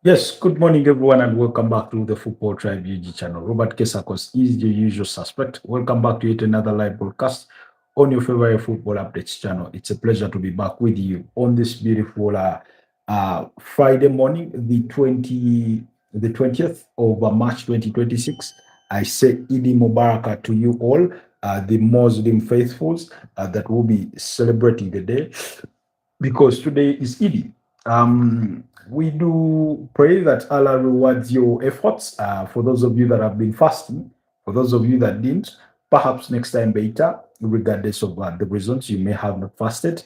Yes, good morning, everyone, and welcome back to the Football Tribe UG channel. Robert Kesakos is the usual suspect. Welcome back to yet another live broadcast on your favorite football updates channel. It's a pleasure to be back with you on this beautiful Friday morning, the 20th of March 2026. I say Idi Mubarak to you all, the Muslim faithfuls that will be celebrating the day because today is Eid. We do pray that Allah rewards your efforts. For those of you that have been fasting, for those of you that didn't, perhaps next time better, regardless of the reasons you may have not fasted.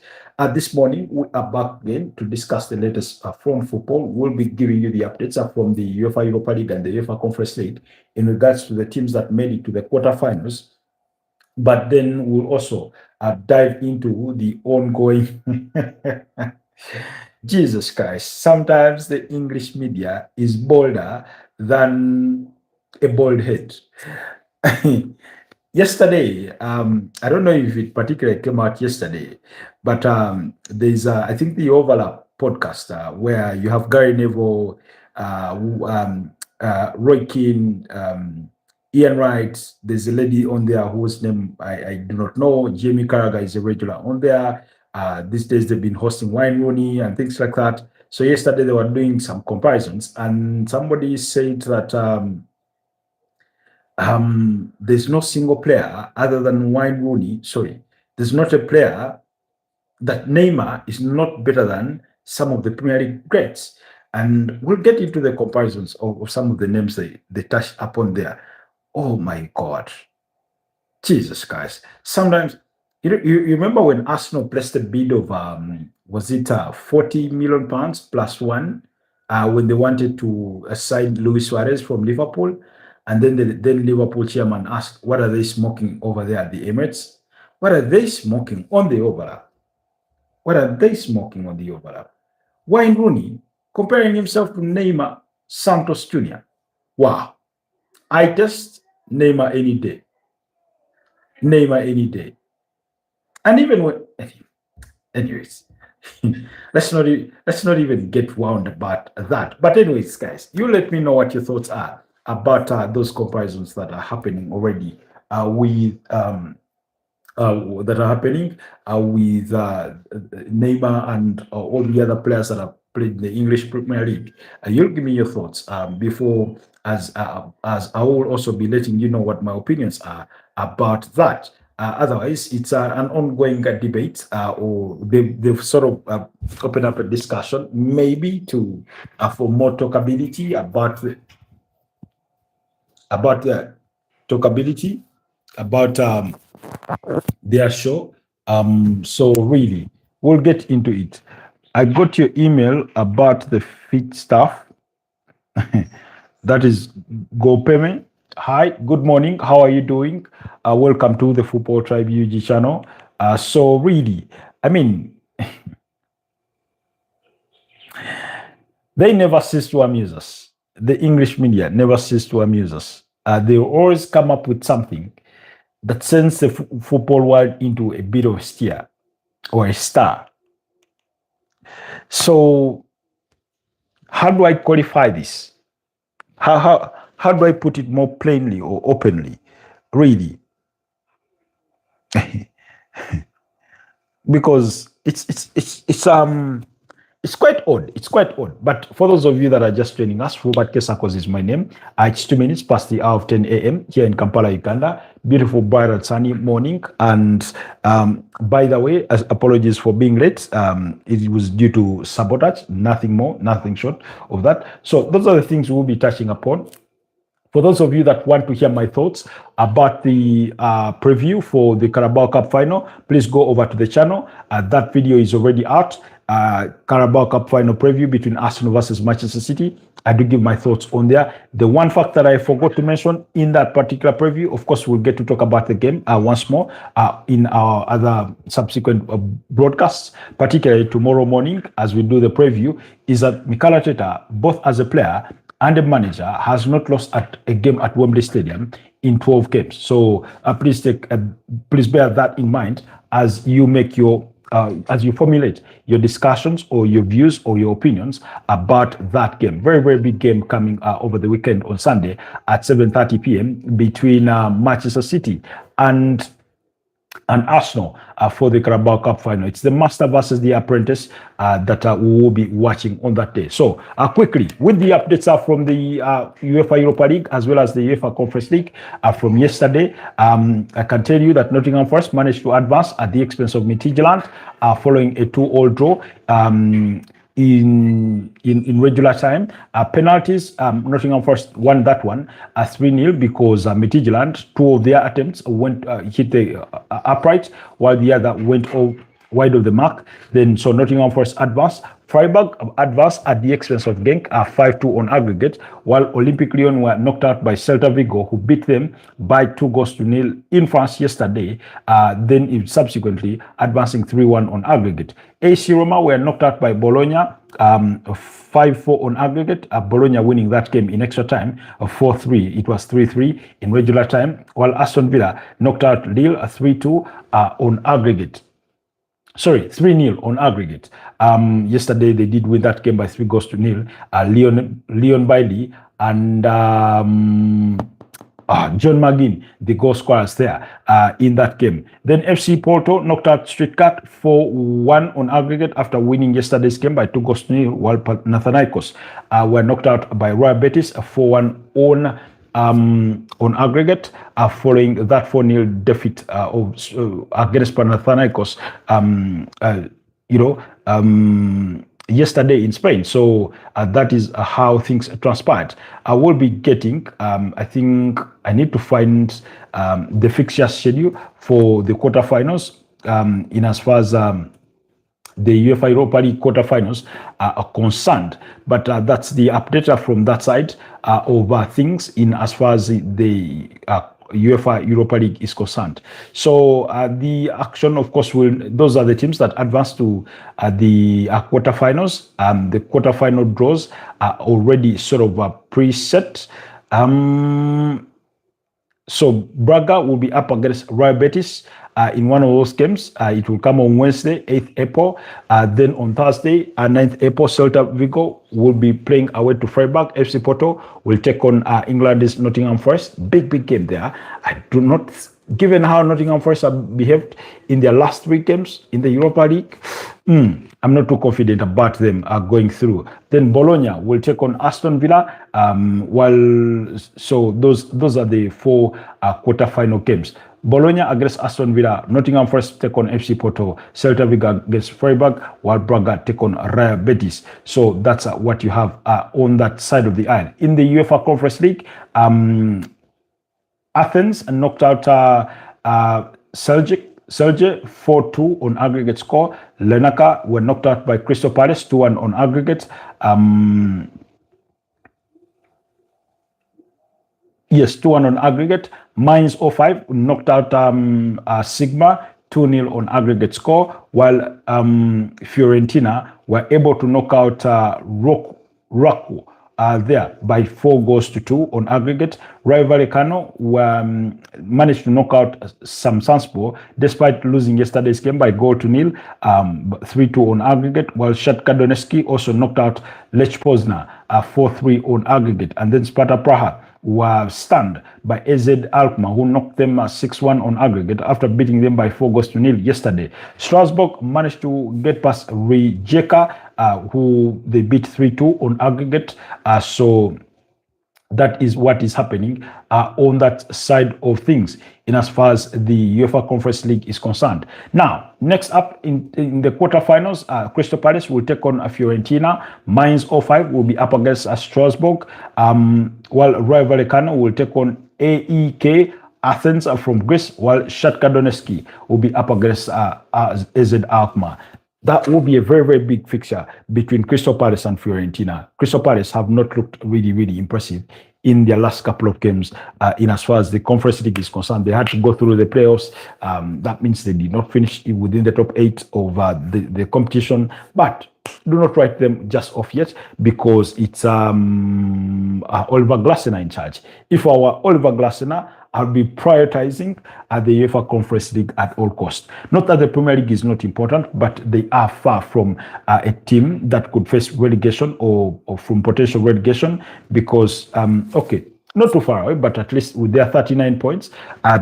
This morning, we are back again to discuss the latest from football. We'll be giving you the updates from the UEFA Europa League and the UEFA Conference League in regards to the teams that made it to the quarterfinals, but then we'll also dive into the ongoing Jesus Christ. Sometimes the English media is bolder than a bald head. Yesterday, I don't know if it particularly came out yesterday, but there's, I think, the Overlap podcast where you have Gary Neville, Roy Keane, Ian Wright. There's a lady on there whose name I do not know. Jamie Carragher is a regular on there. These days they've been hosting Wine Rooney and things like that. So yesterday they were doing some comparisons, and somebody said that there's no single player other than Wayne Rooney. Sorry, there's not a player that Neymar is not better than some of the Premier League greats. And we'll get into the comparisons of some of the names they touched upon there. Oh my God. Jesus Christ. Sometimes, you remember when Arsenal placed a bid of, was it 40 million pounds plus one when they wanted to sign Luis Suarez from Liverpool? And then Liverpool chairman asked, what are they smoking over there at the Emirates? What are they smoking on the overlap? What are they smoking on the overlap? Wayne Rooney comparing himself to Neymar Santos Jr. Wow. I just Neymar any day. Neymar any day. And even when, anyways, let's not even get wound about that. But anyways, guys, you let me know what your thoughts are about those comparisons that are happening already with that are happening with Neymar and all the other players that have played in the English Premier League. You'll give me your thoughts before, as I will also be letting you know what my opinions are about that. Otherwise, it's an ongoing debate, or they've sort of opened up a discussion, maybe to for more talkability about the talkability about their show. So really, we'll get into it. I got your email about the fit stuff. That is GoPayment. Hi, good morning. How are you doing? Welcome to the Football Tribe UG channel. So really, I mean, they never cease to amuse us. The English media never cease to amuse us. They always come up with something that sends the football world into a bit of a steer or a star. So how do I qualify this? How do I put it more plainly or openly? Really, because it's quite odd. It's quite odd. But for those of you that are just joining us, Robert Kesakos is my name. It's 2 minutes past the hour of 10 a.m. here in Kampala, Uganda. Beautiful, bright and sunny morning. And by the way, apologies for being late. It was due to sabotage, nothing more, nothing short of that. So those are the things we'll be touching upon. For those of you that want to hear my thoughts about the preview for the Carabao Cup final, please go over to the channel. That video is already out. Carabao Cup final preview between Aston versus Manchester City. I do give my thoughts on there. The one fact that I forgot to mention in that particular preview, of course, we'll get to talk about the game once more in our other subsequent broadcasts, particularly tomorrow morning as we do the preview, is that Mikel Arteta, both as a player and the manager, has not lost at a game at Wembley Stadium in 12 games. So please bear that in mind as you make your as you formulate your discussions or your views or your opinions about that game. Very, very big game coming over the weekend on Sunday at 7:30 p.m. between Manchester City and Arsenal for the Carabao Cup final. It's the master versus the apprentice that we will be watching on that day. So quickly, with the updates from the UEFA Europa League as well as the UEFA Conference League from yesterday, I can tell you that Nottingham Forest managed to advance at the expense of Midtjylland following a 2-2 draw. In regular time, penalties, Nottingham Forest won that one 3-0 because Midtjylland, 2 of their attempts went hit the upright while the other went wide of the mark. Then so Nottingham Forest advanced. Freiburg advanced at the expense of Genk 5-2 on aggregate, while Olympique Lyon were knocked out by Celta Vigo, who beat them by 2-0 in France yesterday, then subsequently advancing 3-1 on aggregate. AC Roma were knocked out by Bologna 5-4 on aggregate, Bologna winning that game in extra time 4-3. It was 3-3 in regular time, while Aston Villa knocked out Lille 3-2 on aggregate. Sorry, 3-0 on aggregate. Yesterday they did win that game by 3-0. Leon Bailey and John McGinn, the goal scorers there in that game. Then FC Porto knocked out Stuttgart 4-1 on aggregate after winning yesterday's game by 2-0, while Panathinaikos were knocked out by Real Betis 4-1 on aggregate following that 4-0 defeat against Panathinaikos yesterday in Spain. So that is how things transpired. I will be getting I think I need to find the fixture schedule for the quarterfinals in as far as the UEFA Europa League quarterfinals are concerned, but that's the update from that side of things in as far as the UEFA Europa League is concerned. So the action, of course, those are the teams that advance to the quarterfinals. The quarterfinal draws are already sort of preset. So Braga will be up against Real Betis in one of those games. It will come on Wednesday, 8th April. Then on Thursday, 9th April, Celta Vigo will be playing away to Freiburg. FC Porto will take on England's Nottingham Forest. Big game there. I do not, given how Nottingham Forest have behaved in their last 3 games in the Europa League, I'm not too confident about them going through. Then Bologna will take on Aston Villa. So those are the 4 quarterfinal games. Bologna against Aston Villa, Nottingham Forest take on FC Porto, Celta Vigo against Freiburg, while Braga take on Real Betis. So that's what you have on that side of the aisle. In the UEFA Conference League, Athens knocked out Celje 4-2 on aggregate score. Larnaca were knocked out by Crystal Palace 2-1 on aggregate. Yes, 2-1 on aggregate. Mainz 05 knocked out Sigma 2-0 on aggregate score, while Fiorentina were able to knock out Raku there by 4-2 on aggregate. Rayo Vallecano managed to knock out Samsunspor despite losing yesterday's game by 0-0, 3-2 on aggregate, while Shakhtar Donetsk also knocked out Lech Poznan 4-3 on aggregate. And then Sparta Praha were stunned by AZ Alkmaar, who knocked them 6-1 on aggregate after beating them by 4-0 yesterday. Strasbourg managed to get past Rijeka, who they beat 3-2 on aggregate. So that is what is happening on that side of things in as far as the UEFA Conference League is concerned. Now, next up in the quarterfinals, Crystal Palace will take on Fiorentina. Mainz 05 will be up against Strasbourg, while Rayo Vallecano will take on AEK Athens from Greece, while Shakhtar Donetsk will be up against AZ Alkmaar. That will be a very, very big fixture between Crystal Palace and Fiorentina. Crystal Palace have not looked really, really impressive in their last couple of games in as far as the Conference League is concerned. They had to go through the playoffs. That means they did not finish within the top 8 of the competition. But do not write them just off yet, because it's Oliver Glasner in charge. If our Oliver Glasner I'll be prioritizing the UEFA Conference League at all costs. Not that the Premier League is not important, but they are far from a team that could face relegation or from potential relegation because, okay, not too far away, but at least with their 39 points,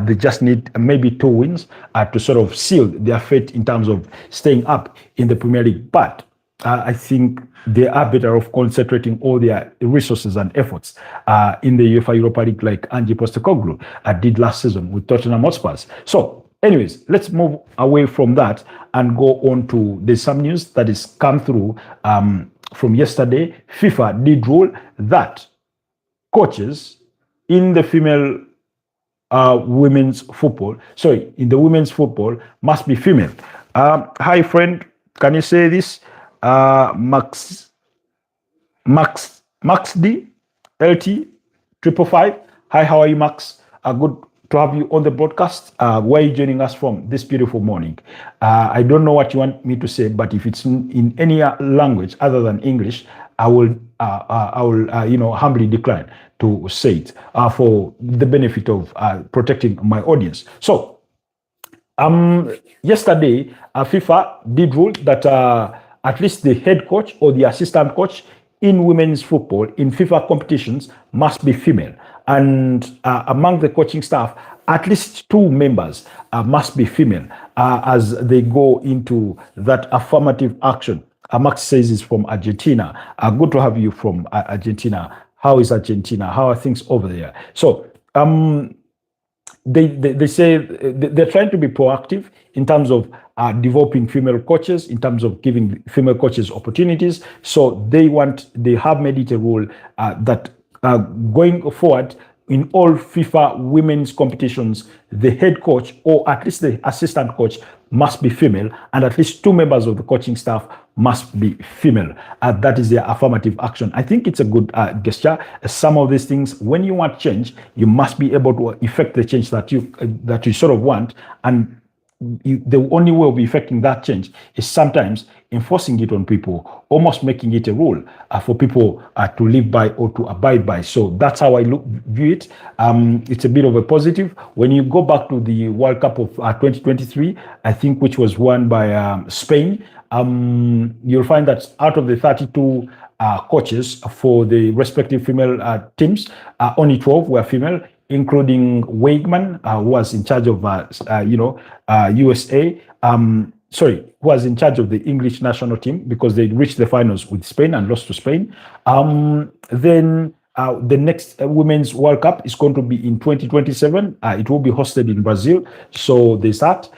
they just need maybe 2 wins to sort of seal their fate in terms of staying up in the Premier League. But I think they are better off concentrating all their resources and efforts in the UEFA Europa League, like Ange Postecoglou did last season with Tottenham Hotspur. So, anyways, let's move away from that and go on to there's some news that is come through from yesterday. FIFA did rule that coaches in the female women's football, in the women's football must be female. Hi, friend, can you say this? Max D, LT, 555. Hi, how are you, Max? Good to have you on the broadcast. Where are you joining us from this beautiful morning? I don't know what you want me to say, but if it's in any language other than English, I will humbly decline to say it for the benefit of protecting my audience. So, yesterday, FIFA did rule that at least the head coach or the assistant coach in women's football in FIFA competitions must be female. And among the coaching staff, at least 2 members must be female as they go into that affirmative action. Max says it's from Argentina. Good to have you from Argentina. How is Argentina? How are things over there? So they say they're trying to be proactive in terms of developing female coaches, in terms of giving female coaches opportunities. So they have made it a rule that going forward in all FIFA women's competitions, the head coach or at least the assistant coach must be female, and at least 2 members of the coaching staff must be female. That is their affirmative action. I think it's a good gesture. Some of these things, when you want change, you must be able to effect the change that you sort of want, and the only way of effecting that change is sometimes enforcing it on people, almost making it a rule for people to live by or to abide by. So that's how I view it. It's a bit of a positive. When you go back to the World Cup of 2023, I think, which was won by Spain, you'll find that out of the 32 coaches for the respective female teams, only 12 were female, including Weigman, who was in charge of USA. Who was in charge of the English national team because they reached the finals with Spain and lost to Spain. Then the next Women's World Cup is going to be in 2027. It will be hosted in Brazil. So there's that.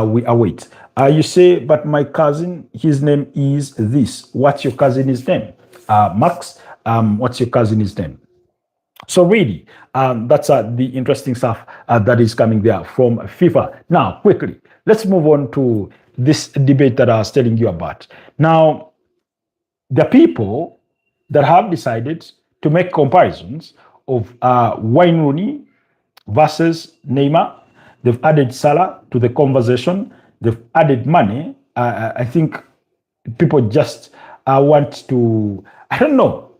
We await. You say, but my cousin, his name is this. What's your cousin's name? Max, what's your cousin's name? So really, that's the interesting stuff that is coming there from FIFA. Now, quickly, let's move on to this debate that I was telling you about. Now, the people that have decided to make comparisons of Wayne Rooney versus Neymar, they've added Salah to the conversation. They've added money. I think people just want to, I don't know.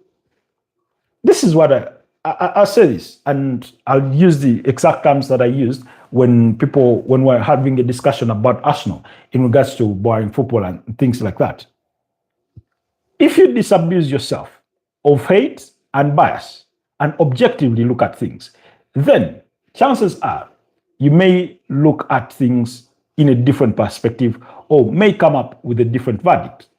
This is what I'll say this, and I'll use the exact terms that I used when we're having a discussion about Arsenal in regards to boring football and things like that. If you disabuse yourself of hate and bias and objectively look at things, then chances are you may look at things in a different perspective or may come up with a different verdict.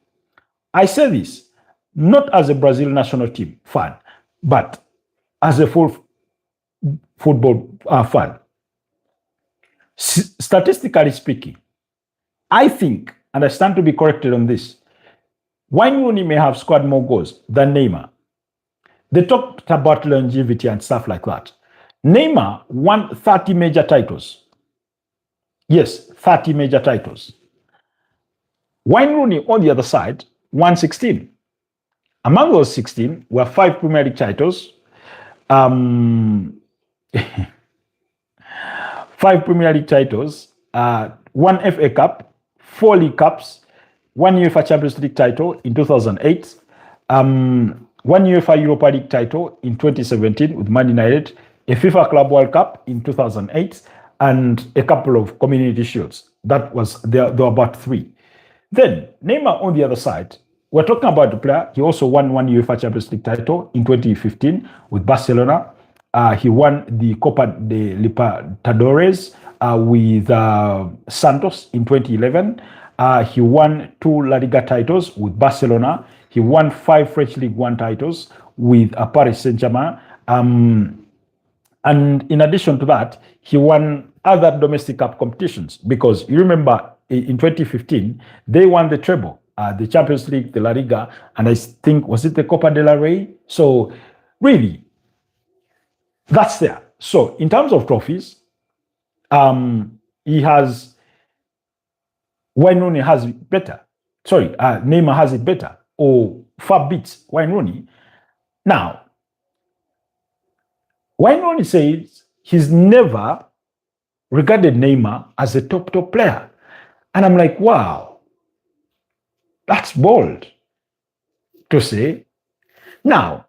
I say this not as a Brazil national team fan, but as a full football fan. Statistically speaking, I think, and I stand to be corrected on this, Wayne Rooney may have scored more goals than Neymar. They talked about longevity and stuff like that. Neymar won 30 major titles. Yes, 30 major titles. Wayne Rooney, on the other side, won 16. Among those 16 were 5 Premier League titles, 5 Premier League titles, 1 FA Cup, 4 League Cups, 1 UEFA Champions League title in 2008, 1 UEFA Europa League title in 2017 with Man United, a FIFA Club World Cup in 2008, and a couple of Community Shields. That was there were about 3. Then Neymar on the other side, we're talking about the player. He also won one UEFA Champions League title in 2015 with Barcelona. He won the Copa de Libertadores with Santos in 2011. He won 2 La Liga titles with Barcelona. He won 5 French League One titles with Paris Saint-Germain. And in addition to that, he won other domestic cup competitions, because you remember in 2015, they won the treble, the Champions League, the La Liga, and I think, was it the Copa del Rey? So really, that's there. So in terms of trophies, he has, Wayne Rooney has it better. Sorry, Neymar has it better, or far beats Wayne Rooney. Now, Wayne Rooney says he's never regarded Neymar as a top player. And I'm like, wow, that's bold to say. Now,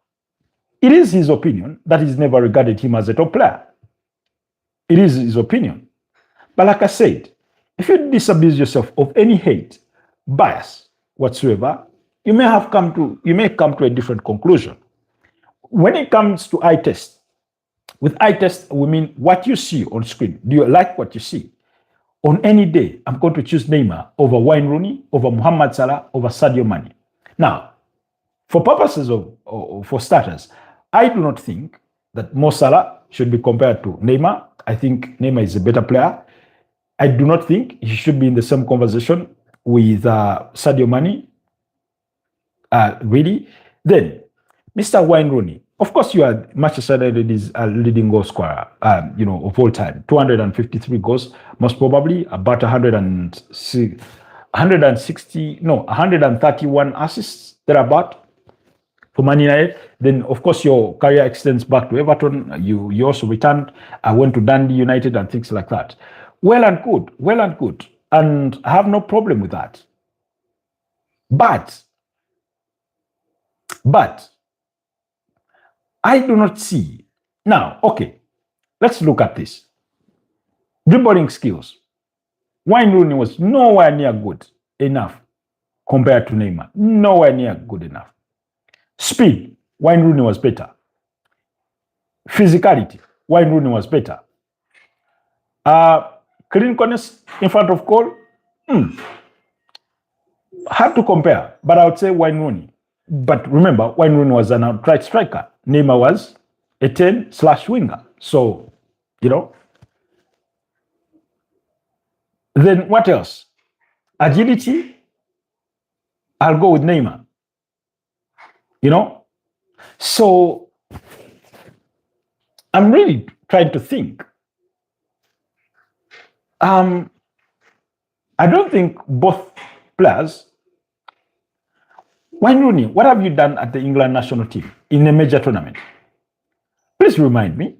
it is his opinion that he's never regarded him as a top player. It is his opinion. But like I said, if you disabuse yourself of any hate, bias whatsoever, you may come to a different conclusion. When it comes to eye test, with eye test, we mean what you see on screen. Do you like what you see? On any day, I'm going to choose Neymar over Wayne Rooney, over Mohamed Salah, over Sadio Mane. Now, for purposes for starters, I do not think that Mo Salah should be compared to Neymar. I think Neymar is a better player. I do not think he should be in the same conversation with Sadio Mane. Really? Then, Mr. Wayne Rooney. Of course, you are Manchester United's leading goal scorer, of all time. 253 goals, most probably, about 131 assists, thereabout, for Man United. Then, of course, your career extends back to Everton. You also returned, went to Dundee United and things like that. Well and good. And I have no problem with that. But I do not see. Now, okay, let's look at this. Dribbling skills. Wayne Rooney was nowhere near good enough compared to Neymar. Nowhere near good enough. Speed, Wayne Rooney was better. Physicality, Wayne Rooney was better. Clinicalness in front of goal, hard to compare, but I would say Wayne Rooney. But remember, Wayne Rooney was an outright striker. Neymar was a 10/winger. So, Then what else? Agility, I'll go with Neymar. So I'm really trying to think. I don't think both players. Wayne Rooney, what have you done at the England national team in a major tournament? Please remind me.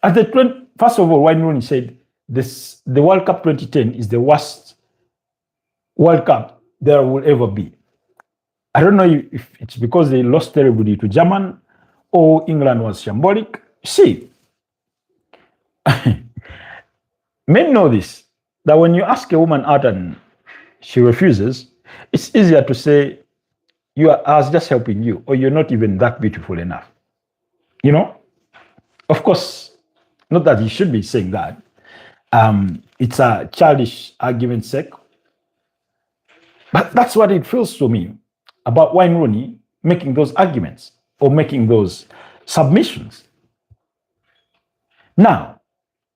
First of all, Wayne Rooney said the World Cup 2010 is the worst World Cup there will ever be. I don't know if it's because they lost terribly to Germany or England was shambolic. See, men know this, that when you ask a woman out and she refuses, it's easier to say, I was just helping you, or you're not even that beautiful enough. Of course, not that you should be saying that. It's a childish argument sake. But that's what it feels to me about Wayne Rooney making those arguments or making those submissions. Now,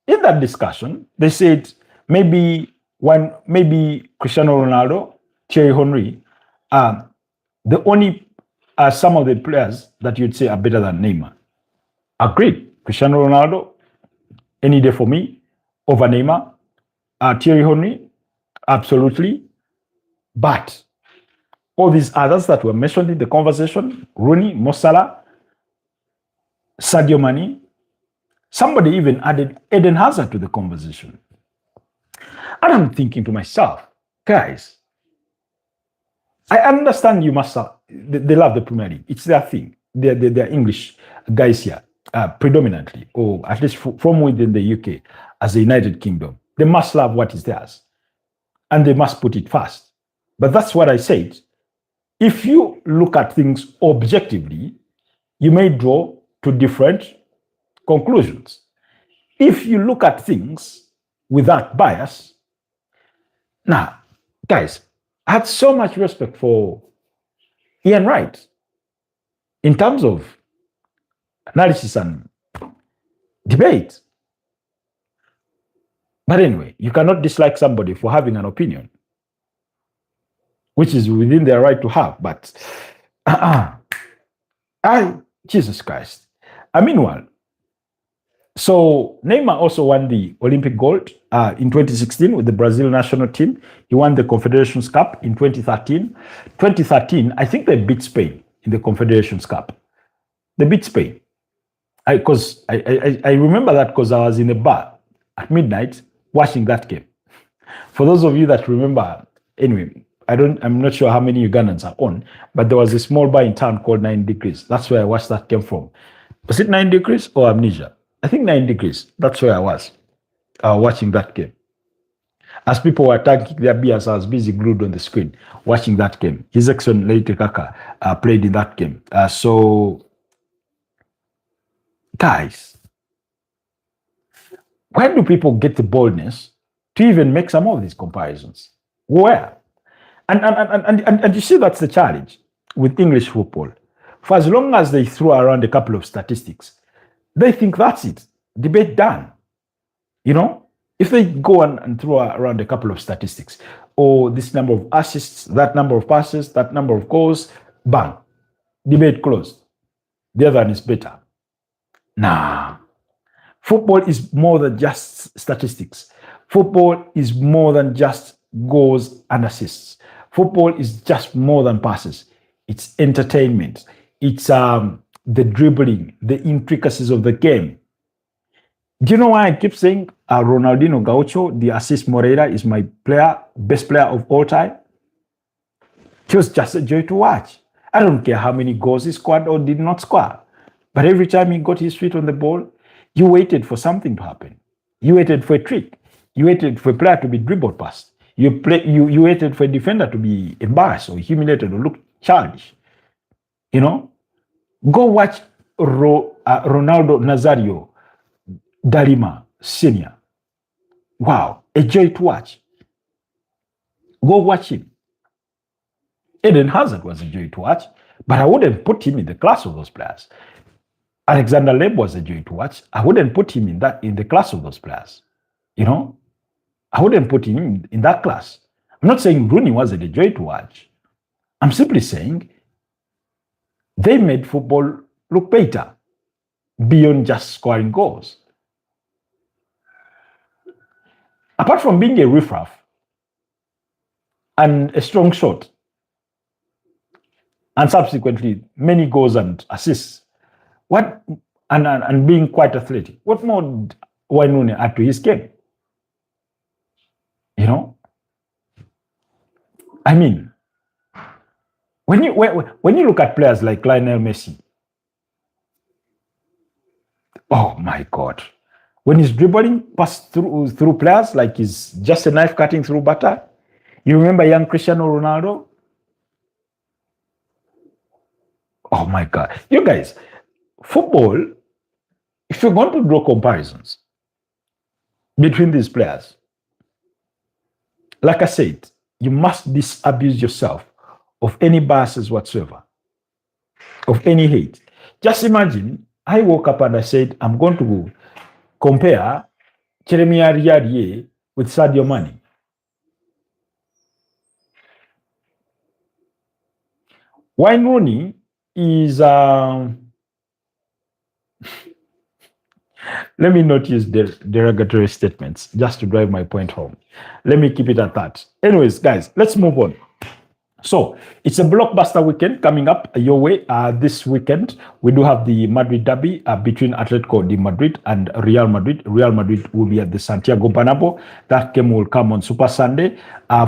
in that discussion, they said maybe Cristiano Ronaldo, Thierry Henry, the only some of the players that you'd say are better than Neymar. Agreed. Cristiano Ronaldo, any day for me, over Neymar. Thierry Henry, absolutely. But all these others that were mentioned in the conversation, Rooney, Mo Salah, Sadio Mane, somebody even added Eden Hazard to the conversation. And I'm thinking to myself, guys, I understand you must have, they love the Premier League. It's their thing. They're English guys here. predominantly, or at least from within the UK, as the United Kingdom. They must love what is theirs, and they must put it first. But that's what I said. If you look at things objectively, you may draw to different conclusions. If you look at things without bias, now, guys, I had so much respect for Ian Wright in terms of analysis and debate. But anyway, you cannot dislike somebody for having an opinion, which is within their right to have. But Jesus Christ. Meanwhile, so Neymar also won the Olympic gold in 2016 with the Brazil national team. He won the Confederations Cup in 2013. 2013, I think they beat Spain in the Confederations Cup. They beat Spain. I remember that because I was in a bar at midnight watching that game. For those of you that remember, anyway, I'm not sure how many Ugandans are on, but there was a small bar in town called 9 Degrees. That's where I watched that game from. Was it 9 Degrees or Amnesia? I think 9 Degrees. That's where I was watching that game. As people were tanking their beers, I was busy glued on the screen watching that game. His Exxon Lady Kaka played in that game. So, guys, where do people get the boldness to even make some of these comparisons? Where? And you see, that's the challenge with English football. For as long as they throw around a couple of statistics, they think that's it. Debate done. You know, if they go and throw around a couple of statistics, or this number of assists, that number of passes, that number of goals, bang, debate closed. The other one is better. Nah. Football is more than just statistics. Football is more than just goals and assists. Football is just more than passes. It's entertainment. It's the dribbling, the intricacies of the game. Do you know why I keep saying Ronaldinho Gaucho, the assist Moreira, is my best player of all time? It was just a joy to watch. I don't care how many goals he scored or did not score. But every time he got his feet on the ball, you waited for something to happen. You waited for a trick. You waited for a player to be dribbled past. You waited for a defender to be embarrassed or humiliated or look childish. You know? Go watch Ronaldo Nazario Dalima Sr. Wow, a joy to watch. Go watch him. Eden Hazard was a joy to watch, but I wouldn't put him in the class of those players. Alexander Leb was a joy to watch. I wouldn't put him in the class of those players. You know, I wouldn't put him in that class. I'm not saying Rooney wasn't a joy to watch. I'm simply saying they made football look better beyond just scoring goals. Apart from being a riffraff and a strong shot, and subsequently many goals and assists, and being quite athletic, what more did Wayne Rooney add to his game? You know, I mean, when you look at players like Lionel Messi, oh my God, when he's dribbling past through players like he's just a knife cutting through butter. You remember young Cristiano Ronaldo? Oh my God, you guys, football. If you're going to draw comparisons between these players, like I said, you must disabuse yourself of any biases whatsoever, of any hate. Just imagine, I woke up and I said, I'm going to compare Jeremiah Riadier with Sadio Mane. Wayne Rooney is, let me not use derogatory statements just to drive my point home. Let me keep it at that. Anyways, guys, let's move on. So it's a blockbuster weekend coming up your way. This weekend, we do have the Madrid derby between Atletico de Madrid and Real Madrid. Real Madrid will be at the Santiago Bernabeu. That game will come on Super Sunday.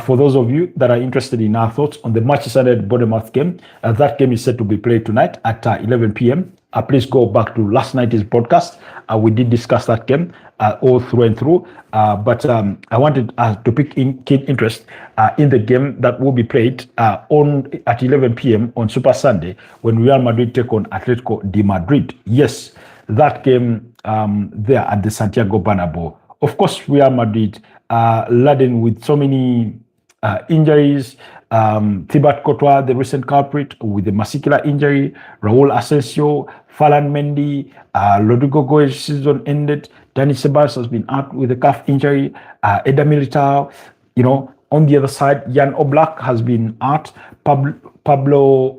For those of you that are interested in our thoughts on the Manchester United Bournemouth game, that game is set to be played tonight at 11 p.m. please go back to last night's podcast. We did discuss that game all through and through. But I wanted to pick keen interest in the game that will be played on at 11 p.m. on Super Sunday when Real Madrid take on Atletico de Madrid. Yes, that game there at the Santiago Bernabeu. Of course, Real Madrid laden with so many injuries. Thibaut Courtois, the recent culprit with the muscular injury. Raul Asensio, Ferland Mendy, Rodrigo Goes season ended. Dani Ceballos has been out with a calf injury. Eder Militao, on the other side, Jan Oblak has been out. Pablo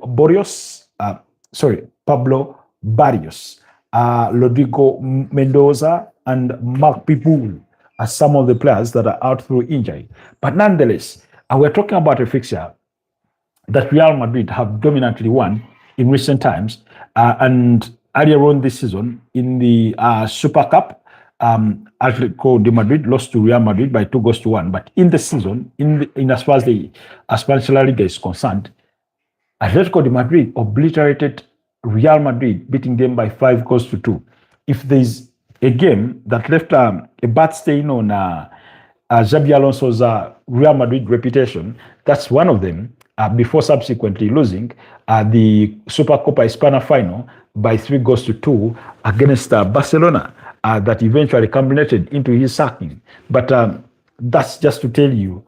Barrios, Rodrigo Mendoza, and Marc Pipoul are some of the players that are out through injury. But nonetheless, we're talking about a fixture that Real Madrid have dominantly won in recent times. And earlier on this season, in the Super Cup, Atletico de Madrid lost to Real Madrid by 2-1. But in the season, in as far as the Spanish La Liga is concerned, Atletico de Madrid obliterated Real Madrid, beating them by 5-2. If there's a game that left a bad stain on Xabi Alonso's Real Madrid reputation, that's one of them, before subsequently losing the Supercopa Hispana final by 3-2 against Barcelona, that eventually culminated into his sacking. But that's just to tell you,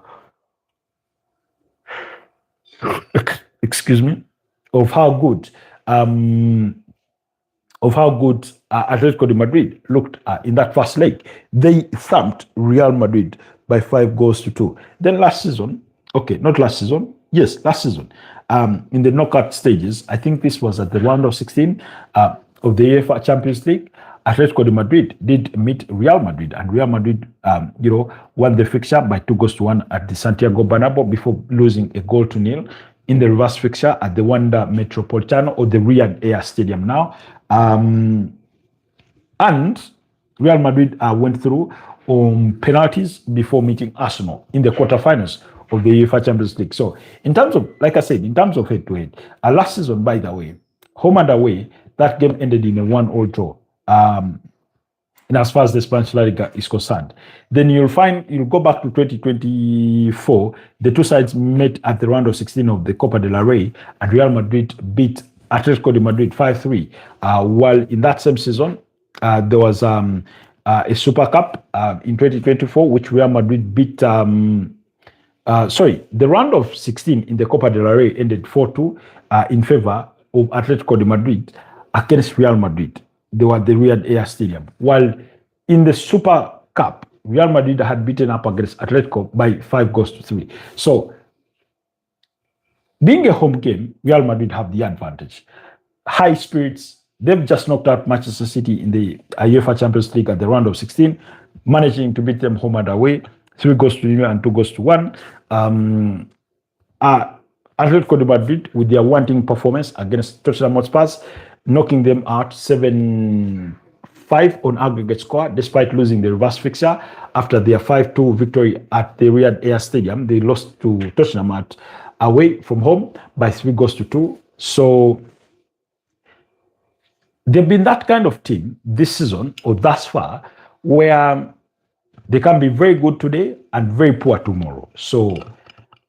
excuse me, of how good Atletico de Madrid looked in that first leg. They thumped Real Madrid by 5-2. Then last season, in the knockout stages, I think this was at the round of 16 of the UEFA Champions League, Atletico de Madrid did meet Real Madrid, and Real Madrid, won the fixture by 2-1 at the Santiago Bernabeu before losing 1-0 in the reverse fixture at the Wanda Metropolitano, or the Riyadh Air Stadium now. And Real Madrid went through on penalties before meeting Arsenal in the quarterfinals of the UEFA Champions League. So in terms of, like I said, in terms of head-to-head, last season, by the way, home and away, that game ended in a 1-1 draw. And as far as the Spanish La Liga is concerned, then you'll go back to 2024, the two sides met at the round of 16 of the Copa del Rey, and Real Madrid beat Atletico de Madrid 5-3. While in that same season, there was a Super Cup in 2024, which Real Madrid beat. The round of 16 in the Copa del Rey ended 4-2 in favor of Atletico de Madrid against Real Madrid. They were at the Riyadh Air Stadium. While in the Super Cup, Real Madrid had beaten up against Atletico by 5-3. So, being a home game, Real Madrid have the advantage. High spirits. They've just knocked out Manchester City in the UEFA Champions League at the round of 16, managing to beat them home and away, 3-0 and 2-1. Atletico de Madrid, with their wanting performance against Tottenham Hotspur, knocking them out 7-5 on aggregate score, despite losing the reverse fixture. After their 5-2 victory at the Riyadh Air Stadium, they lost to Tottenham away from home by 3-2. So they've been that kind of team this season, or thus far, where they can be very good today and very poor tomorrow. So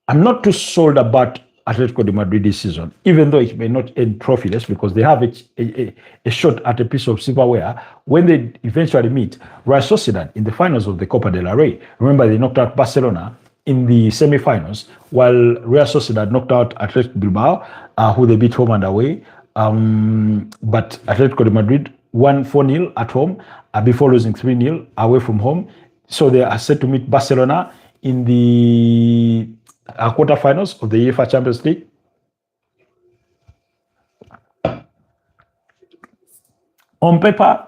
I'm not too sold about Atletico de Madrid this season, even though it may not end trophyless, because they have a shot at a piece of silverware when they eventually meet Real Sociedad in the finals of the Copa del Rey. Remember, they knocked out Barcelona in the semi-finals, while Real Sociedad knocked out Athletic Bilbao, who they beat home and away. But Atletico de Madrid won 4-0 at home before losing 3-0 away from home. So they are set to meet Barcelona in the quarterfinals of the UEFA Champions League. On paper,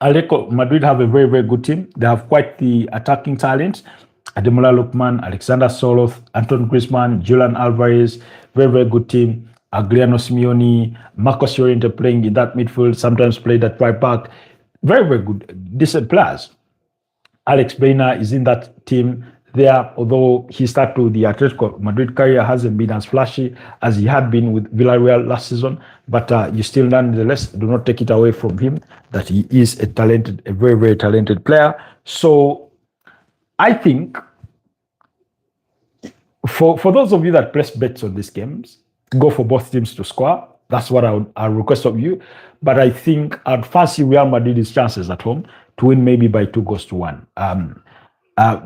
Atletico Madrid have a very, very good team. They have quite the attacking talent. Ademola Lookman, Alexander Soloth, Anton Griezmann, Julian Alvarez, very, very good team. Adriano Simeone, Marcos Llorente playing in that midfield, sometimes played at right back. Very, very good, decent players. Alex Baena is in that team. there, although his start to the Atletico Madrid career hasn't been as flashy as he had been with Villarreal last season, but you still nonetheless do not take it away from him that he is a very, very talented player. So I think for those of you that place bets on these games, go for both teams to score. That's what I request of you. But I think I'd fancy Real Madrid's chances at home to win maybe by 2-1.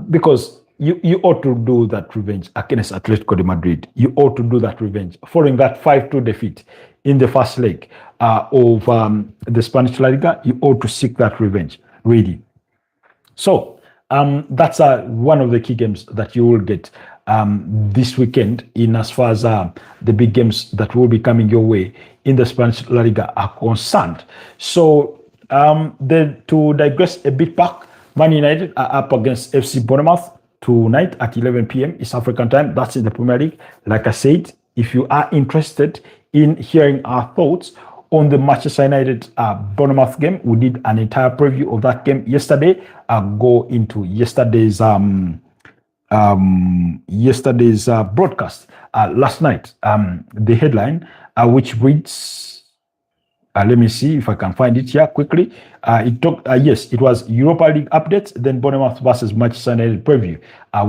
Because you ought to do that revenge against Atletico de Madrid. You ought to do that revenge following that 5-2 defeat in the first leg of the Spanish La Liga. You ought to seek that revenge, really. So that's one of the key games that you will get this weekend in as far as the big games that will be coming your way in the Spanish La Liga are concerned. So then to digress a bit back, Man United are up against FC Bournemouth tonight at 11 p.m. East African time. That's in the Premier League. Like I said, if you are interested in hearing our thoughts on the Manchester United Bournemouth game, we did an entire preview of that game yesterday. I'll go into yesterday's broadcast last night. The headline, which reads, let me see if I can find it here quickly. It was Europa League updates, then Bournemouth versus Manchester United preview.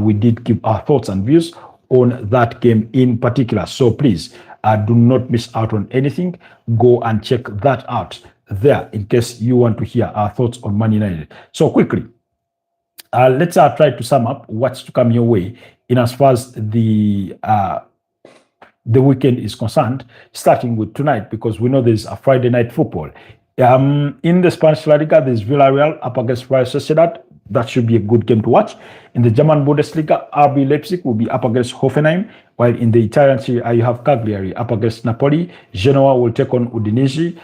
We did give our thoughts and views on that game in particular. So please do not miss out on anything. Go and check that out there in case you want to hear our thoughts on Man United. So quickly, let's try to sum up what's to come your way in as far as the weekend is concerned, starting with tonight, because we know there's a Friday night football. In the Spanish La Liga, there's Villarreal up against Real Sociedad. That should be a good game to watch. In the German Bundesliga, RB Leipzig will be up against Hoffenheim, while in the Italian Serie A, you have Cagliari up against Napoli. Genoa will take on Udinese.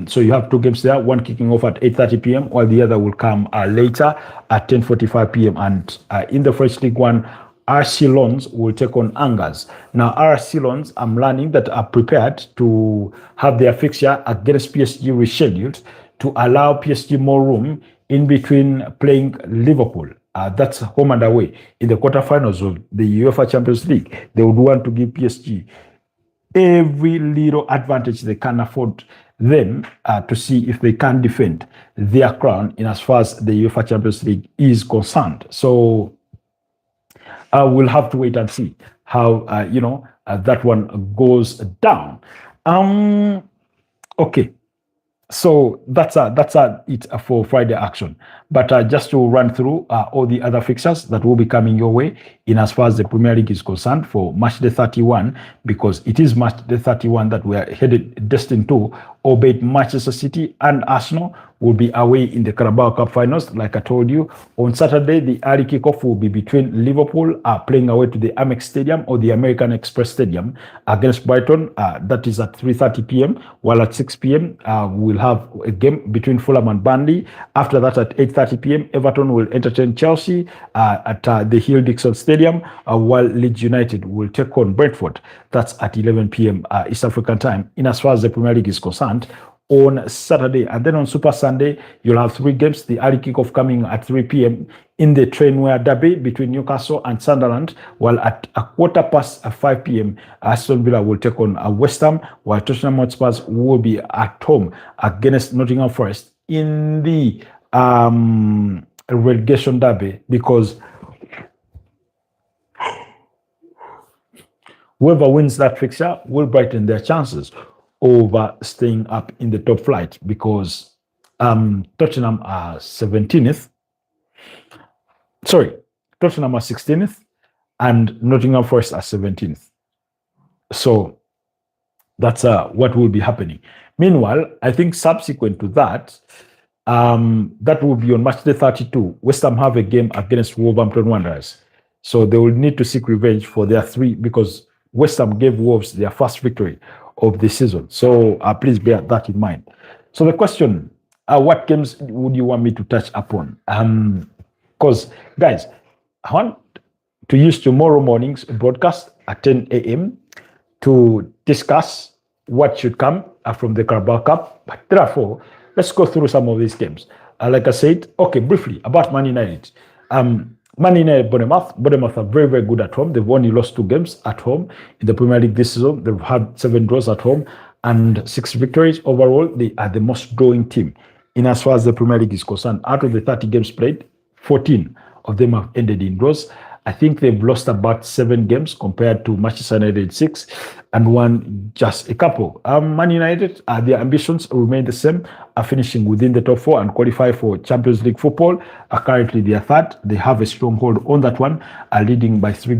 So you have two games there, one kicking off at 8:30 p.m., while the other will come later at 10:45 p.m. And in the French League One, RC Lens will take on Angers. Now, RC Lens, I'm learning that are prepared to have their fixture against PSG rescheduled to allow PSG more room in between playing Liverpool. That's home and away in the quarterfinals of the UEFA Champions League. They would want to give PSG every little advantage they can afford them to see if they can defend their crown in as far as the UEFA Champions League is concerned. So we'll have to wait and see how that one goes down. Okay. So that's it for Friday action. But just to run through all the other fixtures that will be coming your way in as far as the Premier League is concerned for match day 31, because it is match day 31 that we are destined to, albeit Manchester City and Arsenal will be away in the Carabao Cup finals. Like I told you, on Saturday, the early kickoff will be between Liverpool playing away to the Amex Stadium or the American Express Stadium against Brighton. That is at 3:30 p.m. While at 6 p.m. We'll have a game between Fulham and Burnley. After that, at 8:30 p.m., Everton will entertain Chelsea at the Hill Dixon Stadium, while Leeds United will take on Brentford. That's at 11 p.m. East African time. In as far as the Premier League is concerned, on Saturday, and then on Super Sunday, you'll have three games. The early kickoff coming at 3 p.m. in the Trainware Derby between Newcastle and Sunderland, while at 5 p.m. Aston Villa will take on West Ham, while Tottenham Hotspur will be at home against Nottingham Forest in the relegation derby, because whoever wins that fixture will brighten their chances over staying up in the top flight, because Tottenham are 17th. Sorry, Tottenham are 16th and Nottingham Forest are 17th. So that's what will be happening. Meanwhile, I think subsequent to that, that will be on match day 32. West Ham have a game against Wolverhampton Wanderers. So they will need to seek revenge for their three, because West Ham gave Wolves their first victory of the season. So please bear that in mind. So the question, what games would you want me to touch upon? Because guys, I want to use tomorrow morning's broadcast at 10 a.m. to discuss what should come from the Carabao Cup. But therefore, let's go through some of these games. Like I said, okay, briefly about Man United. Man United, Bournemouth. Bournemouth are very, very good at home. They've only lost 2 games at home in the Premier League this season. They've had 7 draws at home and 6 victories. Overall, they are the most drawing team in as far as the Premier League is concerned. Out of the 30 games played, 14 of them have ended in draws. I think they've lost about 7 games compared to Manchester United 6 and won just a couple. Man United, their ambitions remain the same, finishing within the top 4 and qualify for Champions League football. Currently, they are third. They have a stronghold on that one, leading by 3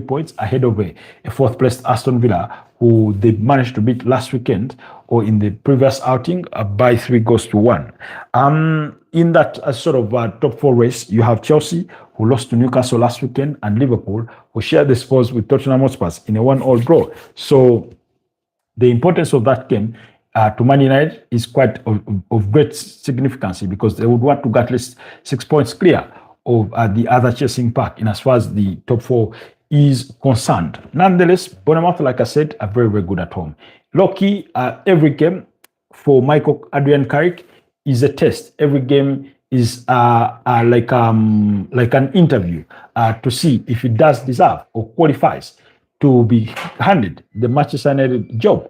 points ahead of a 4th placed Aston Villa, who they managed to beat last weekend or in the previous outing by 3-1. In that sort of top 4 race, you have Chelsea, who lost to Newcastle last weekend, and Liverpool, who shared the spoils with Tottenham Hotspur in a 1-1 draw. So the importance of that game to Man United is quite of great significance, because they would want to get at least 6 points clear of the other chasing pack in as far as the top 4 is concerned. Nonetheless, Bournemouth, like I said, are very, very good at home. Low-key, every game for Michael Adrian Carrick is a test. Every game is like an interview to see if he does deserve or qualifies to be handed the Manchester United job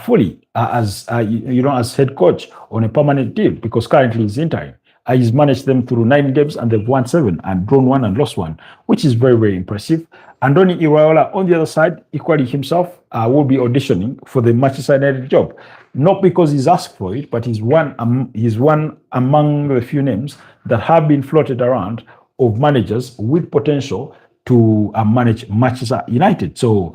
fully as head coach on a permanent deal, because currently he's interim. He's managed them through 9 games and they've won 7 and drawn 1 and lost 1, which is very, very impressive. Andoni Iraola, on the other side, equally himself, will be auditioning for the Manchester United job. Not because he's asked for it, but he's one among the few names that have been floated around of managers with potential to manage Manchester United. So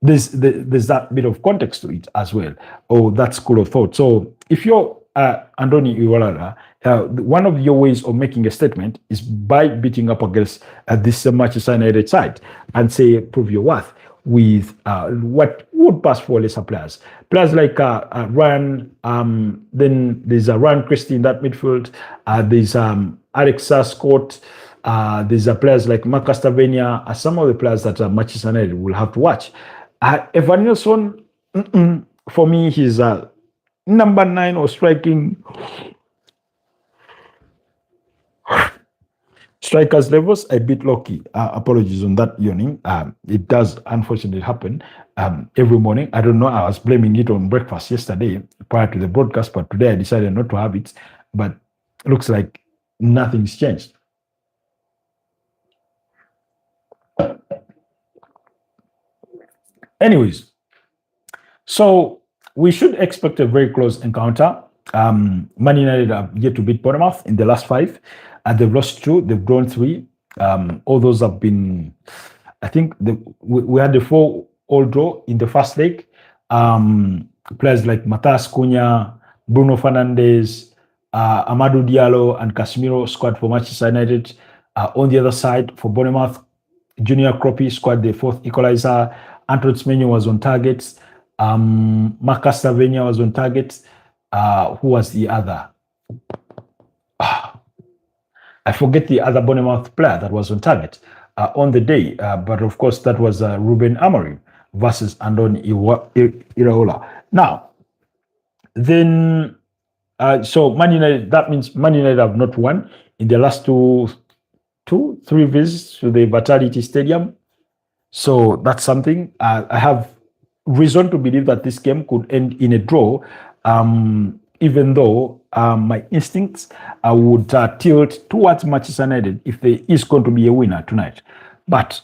there's that bit of context to it as well, or that school of thought. So if you're Andoni Iraola, one of your ways of making a statement is by beating up against this Manchester United side and say, prove your worth with what would pass for lesser players. Players like Ryan, then there's Ryan Christie in that midfield, there's Alex Scott, there's players like Marcus Tavernier, some of the players that Manchester United will have to watch. Evan Nilsson, for me, he's number 9 or strikers levels a bit lucky. Apologies on that yawning. It does unfortunately happen every morning. I don't know. I was blaming it on breakfast yesterday prior to the broadcast, but today I decided not to have it. But it looks like nothing's changed. Anyways, so we should expect a very close encounter. Man United have yet to beat Bournemouth in the last 5. They've lost 2, they've drawn 3. All those have been, I think, we had the 4-all draw in the first leg. Players like Matas Cunha, Bruno Fernandes, Amadou Diallo, and Casemiro scored for Manchester United. On the other side, for Bournemouth, Junior Kropi scored the 4th equalizer. Antoine Semenyo was on target. Marcus Tavernier was on target. Who was the other? I forget the other Bournemouth player that was on target on the day. But of course, that was Ruben Amorim versus Andoni Iraola. Now, then, so Man United, that means Man United have not won in the last 3 visits to the Vitality Stadium. So that's something. I have reason to believe that this game could end in a draw, even though my instincts would tilt towards Manchester United if there is going to be a winner tonight. But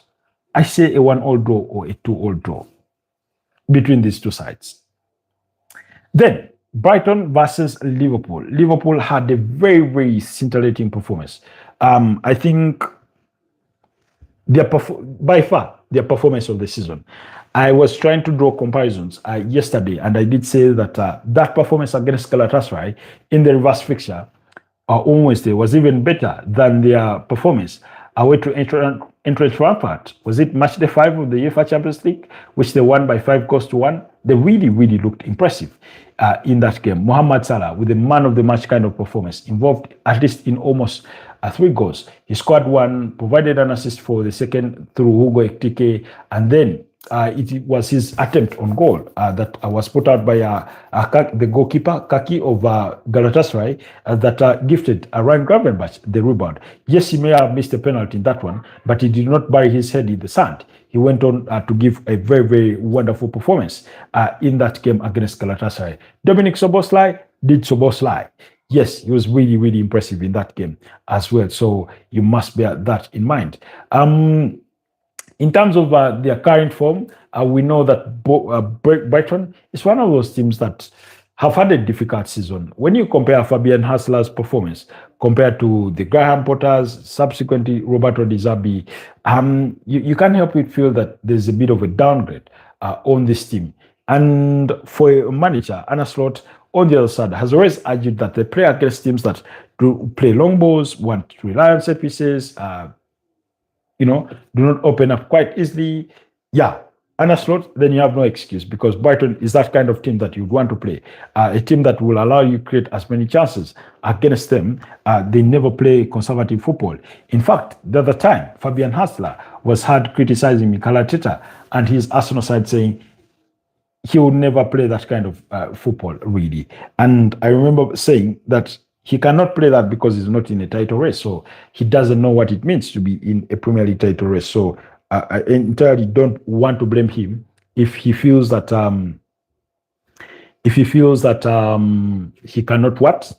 I say a 1-all draw or a 2-all draw between these 2 sides. Then, Brighton versus Liverpool. Liverpool had a very, very scintillating performance. I think by far their performance of the season. I was trying to draw comparisons yesterday, and I did say that that performance against Galatasaray in the reverse fixture on Wednesday was even better than their performance away to Eintracht Frankfurt. Was it match day 5 of the UEFA Champions League, which they won by 5-1? They really, really looked impressive in that game. Mohamed Salah, with a man of the match kind of performance, involved at least in almost 3 goals. He scored 1, provided an assist for the second through Hugo Ekitike, and then it was his attempt on goal that was put out by the goalkeeper, Kaki of Galatasaray, that gifted Ryan Gravenberch the rebound. Yes, he may have missed a penalty in that one, but he did not bury his head in the sand. He went on to give a very, very wonderful performance in that game against Galatasaray. Dominic Szoboszlai did Szoboszlai. Yes, he was really, really impressive in that game as well. So you must bear that in mind. In terms of their current form, we know that Brighton is one of those teams that have had a difficult season. When you compare Fabian Hasler's performance compared to the Graham Potters, subsequently Roberto Di Zerbi, you can't help but feel that there's a bit of a downgrade on this team. And for a manager, Arne Slot, on the other side, has always argued that they play against teams that do play long balls, want to rely on set pieces, do not open up quite easily. Yeah, Arne Slot, then you have no excuse, because Brighton is that kind of team that you'd want to play. A team that will allow you to create as many chances against them. They never play conservative football. In fact, the other time, Fabian Hasler was heard criticizing Mikel Arteta and his Arsenal side, saying he would never play that kind of football, really. And I remember saying that he cannot play that because he's not in a title race. So he doesn't know what it means to be in a Premier League title race. So I entirely don't want to blame him if he feels that he cannot what?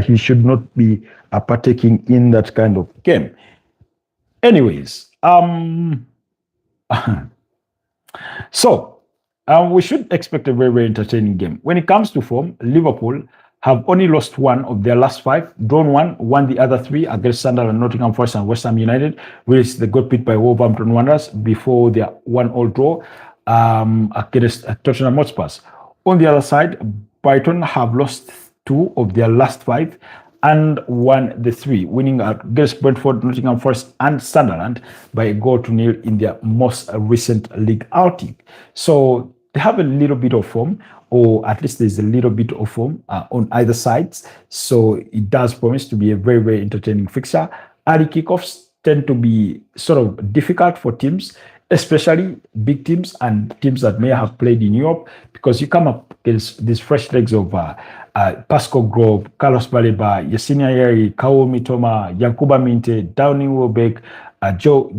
He should not be partaking in that kind of game. Anyways, so we should expect a very, very entertaining game. When it comes to form, Liverpool have only lost one of their last 5, drawn one, won the other 3 against Sunderland, Nottingham Forest, and West Ham United, which they got beat by Wolverhampton Wanderers before their 1-1 draw against Tottenham Hotspur. On the other side, Brighton have lost 2 of their last 5 and won the 3, winning against Brentford, Nottingham Forest, and Sunderland by 1-0 in their most recent league outing. So they have a little bit of form, or at least there's a little bit of form on either sides. So it does promise to be a very, very entertaining fixture. Early kickoffs tend to be sort of difficult for teams, especially big teams and teams that may have played in Europe, because you come up against these fresh legs of Pascal Gross, Carlos Baleba, Yesenia Yeri, Kao Mitoma, Yankuba Minte, Downing Welbeck, Joe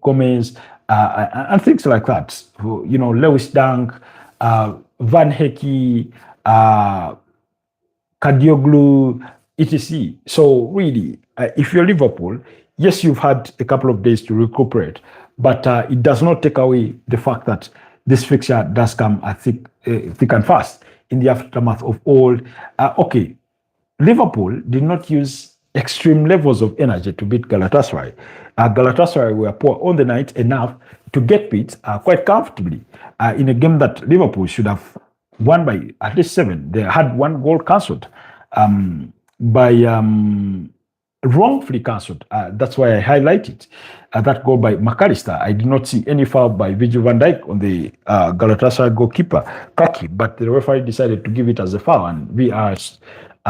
Gomez, and things like that. Lewis Dunk, Van Hecke, Kadioglu, etc. So really, if you're Liverpool, yes, you've had a couple of days to recuperate, but it does not take away the fact that this fixture does come thick and fast in the aftermath of all. Okay, Liverpool did not use extreme levels of energy to beat Galatasaray. Galatasaray were poor on the night enough to get beat quite comfortably in a game that Liverpool should have won by at least 7. They had 1 goal cancelled wrongfully cancelled. That's why I highlighted that goal by McAllister. I did not see any foul by Virgil van Dijk on the Galatasaray goalkeeper, Kaki, but the referee decided to give it as a foul, and we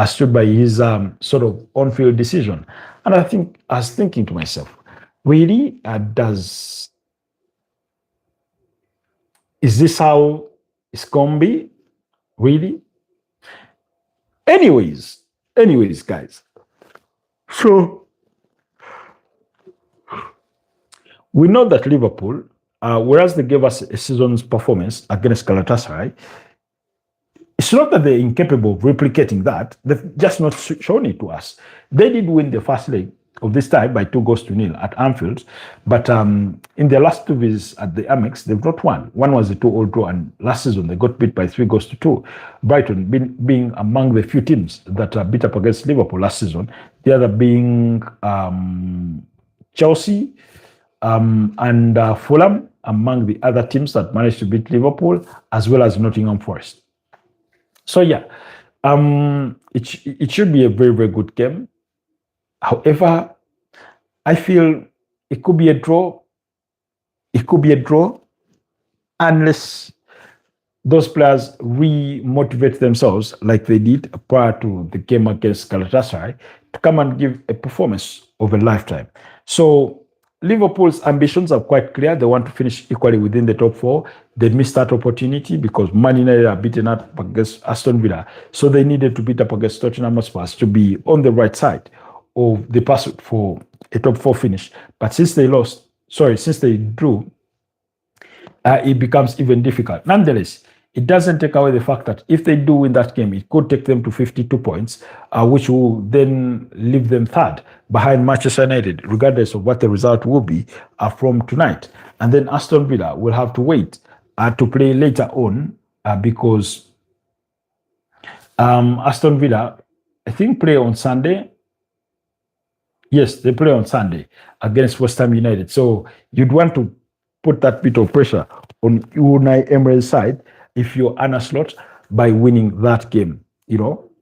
stood by his sort of on-field decision. And I was thinking to myself, really, is this how it's going to be? Really? Anyways, guys. So, we know that Liverpool, whereas they gave us a season's performance against Galatasaray, it's not that they're incapable of replicating that. They've just not shown it to us. They did win the first leg of this time by 2-0 at Anfield, but in their last 2 visits at the Amex, they've not won. One was a 2-2 draw, and last season they got beat by 3-2. Brighton being among the few teams that beat up against Liverpool last season. The other being Chelsea and Fulham, among the other teams that managed to beat Liverpool, as well as Nottingham Forest. So yeah, it should be a very, very good game. However, I feel it could be a draw. It could be a draw unless those players re-motivate themselves like they did prior to the game against Galatasaray to come and give a performance of a lifetime. So Liverpool's ambitions are quite clear. They want to finish equally within the top four. They missed that opportunity because Man United are beaten up against Aston Villa. So they needed to beat up against Tottenham Hotspur to be on the right side of the pursuit for a top four finish. But since they drew, it becomes even difficult. Nonetheless, it doesn't take away the fact that if they do win that game, it could take them to 52 points, which will then leave them third behind Manchester United, regardless of what the result will be from tonight. And then Aston Villa will have to wait to play later on because Aston Villa, I think, play on Sunday. Yes, they play on Sunday against West Ham United. So you'd want to put that bit of pressure on Unai Emery's side if you're Arne Slot by winning that game,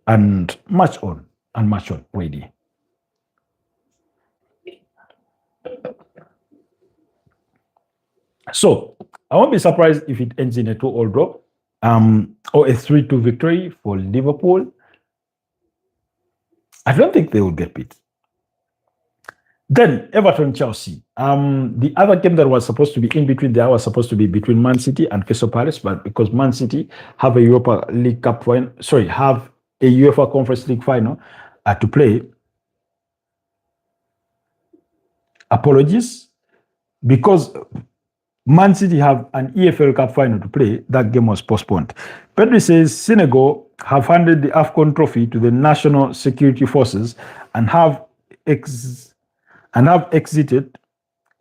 and march on, really. So I won't be surprised if it ends in a 2-2 draw, or a 3-2 victory for Liverpool. I don't think they will get beat. Then Everton-Chelsea. The other game that was supposed to be in between there was supposed to be between Man City and Crystal Palace, but because Man City have a Europa League Cup final, have a UEFA Conference League final to play. Apologies, because Man City have an EFL Cup final to play. That game was postponed. Pedri says Senegal have handed the AFCON trophy to the National Security Forces and have exited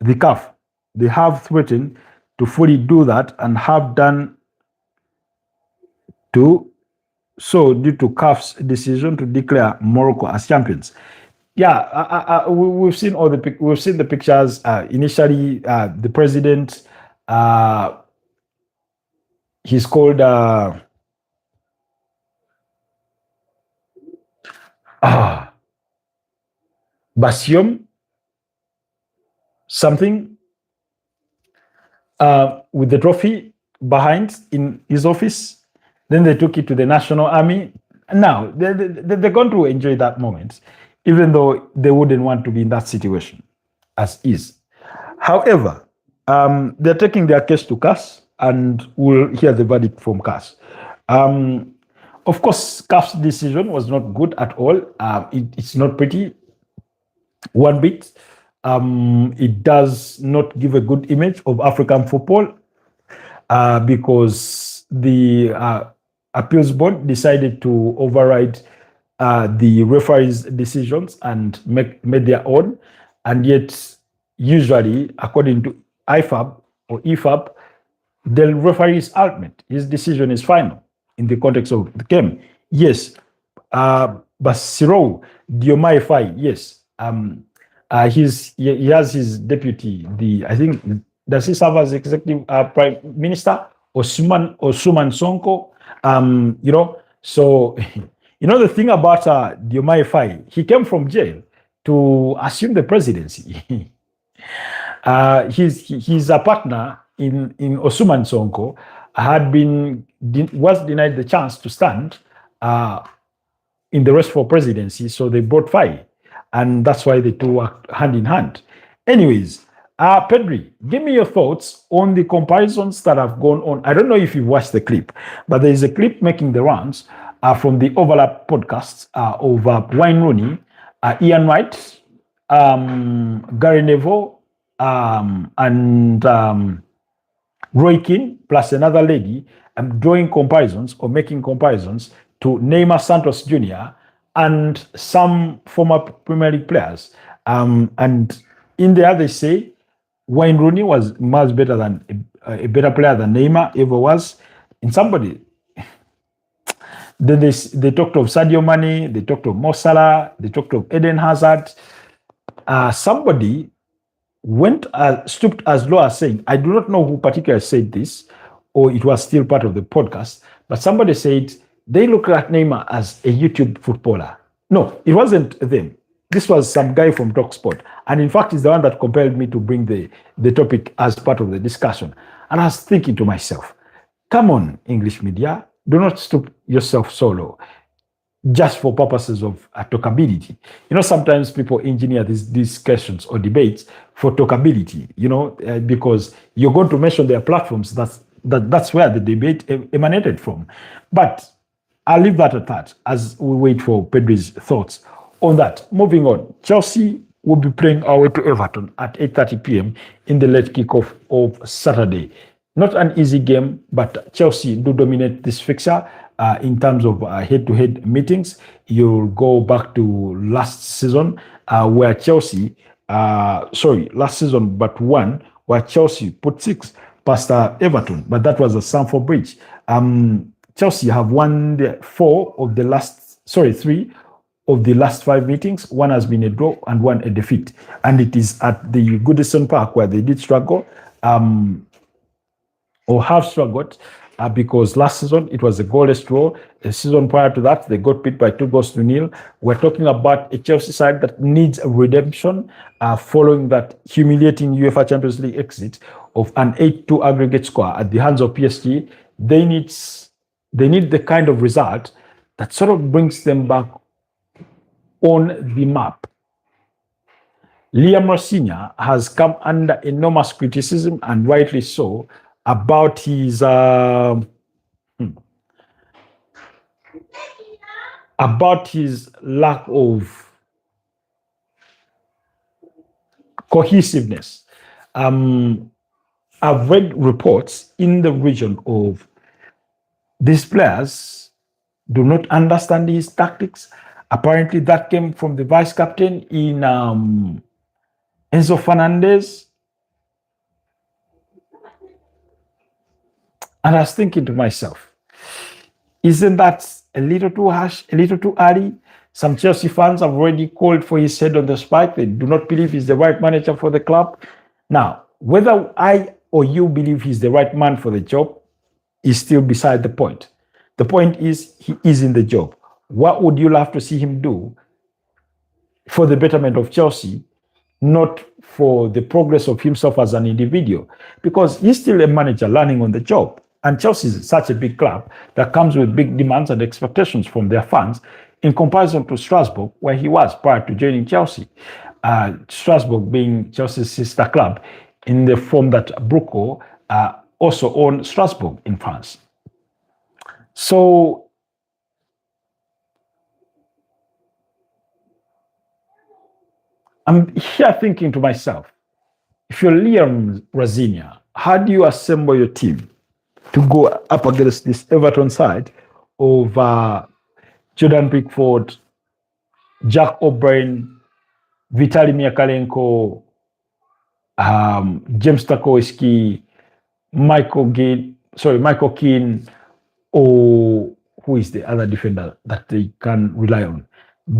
the CAF. They have threatened to fully do that and have done so due to CAF's decision to declare Morocco as champions. Yeah, we've seen the pictures. Initially, the president, he's called Bassium something, with the trophy behind in his office. Then they took it to the National Army. Now they're going to enjoy that moment, even though they wouldn't want to be in that situation as is. However, they're taking their case to CAS, and we'll hear the verdict from CAS. Of course, CAF's decision was not good at all. It's not pretty one bit. It does not give a good image of African football because the appeals board decided to override the referees' decisions and made their own. And yet, usually, according to EFAB, the referee is ultimate. His decision is final in the context of the game. Yes, Basiro Diomaye Faye, yes. He has his deputy, does he serve as executive prime minister, Suman Sonko? So the thing about Diomaye Faye, he came from jail to assume the presidency. He's a partner in Ousmane Sonko, was denied the chance to stand in the race for presidency, so they brought Faye. And that's why the two work hand in hand. Anyways, Pedri, give me your thoughts on the comparisons that have gone on. I don't know if you've watched the clip, but there is a clip making the rounds from the Overlap podcast of Wayne Rooney, Ian Wright, Gary Neville, and Roy Keane, plus another lady, drawing comparisons or making comparisons to Neymar Santos Jr., and some former Premier League players. And in there, they say Wayne Rooney was much better than a better player than Neymar ever was. And somebody, then they talked of Sadio Mane, they talked of Mo Salah, they talked of Eden Hazard. Somebody stooped as low as saying, I do not know who particularly said this, or it was still part of the podcast, but somebody said, they look at Neymar as a YouTube footballer. No, it wasn't them. This was some guy from TalkSport. And in fact, it's the one that compelled me to bring the topic as part of the discussion. And I was thinking to myself, come on, English media, do not stoop yourself so low. just for purposes of talkability. Sometimes people engineer these discussions or debates for talkability, because you're going to mention their platforms. That's where the debate emanated from. But I'll leave that at that as we wait for Pedro's thoughts on that. Moving on, Chelsea will be playing away to Everton at 8:30 p.m. in the late kickoff of Saturday. Not an easy game, but Chelsea do dominate this fixture in terms of head-to-head meetings. You'll go back to last season where Chelsea, last season but one, where Chelsea put 6 past Everton, but that was a Stamford Bridge. Chelsea have won 3 of the last 5 meetings. One has been a draw and one a defeat. And it is at the Goodison Park where they did struggle, or have struggled, because last season it was a goalless draw. The season prior to that, they got beat by 2-0. We're talking about a Chelsea side that needs a redemption following that humiliating UEFA Champions League exit of an 8-2 aggregate score at the hands of PSG. They need the kind of result that sort of brings them back on the map. Liam Rossignol has come under enormous criticism, and rightly so, about his lack of cohesiveness. I've read reports in the region of these players do not understand his tactics. Apparently, that came from the vice captain in Enzo Fernandez. And I was thinking to myself, isn't that a little too harsh, a little too early? Some Chelsea fans have already called for his head on the spike. They do not believe he's the right manager for the club. Now, whether I or you believe he's the right man for the job is still beside the point. The point is, he is in the job. What would you love to see him do for the betterment of Chelsea, not for the progress of himself as an individual? Because he's still a manager learning on the job. And Chelsea is such a big club that comes with big demands and expectations from their fans in comparison to Strasbourg, where he was prior to joining Chelsea. Strasbourg being Chelsea's sister club in the form that Bruco also owned Strasbourg in France. So I'm here thinking to myself, if you're Liam Rossignol, how do you assemble your team to go up against this Everton side of Jordan Pickford, Jack O'Brien, Vitaly Mykolenko, James Tarkowski, Michael Keane, or who is the other defender that they can rely on?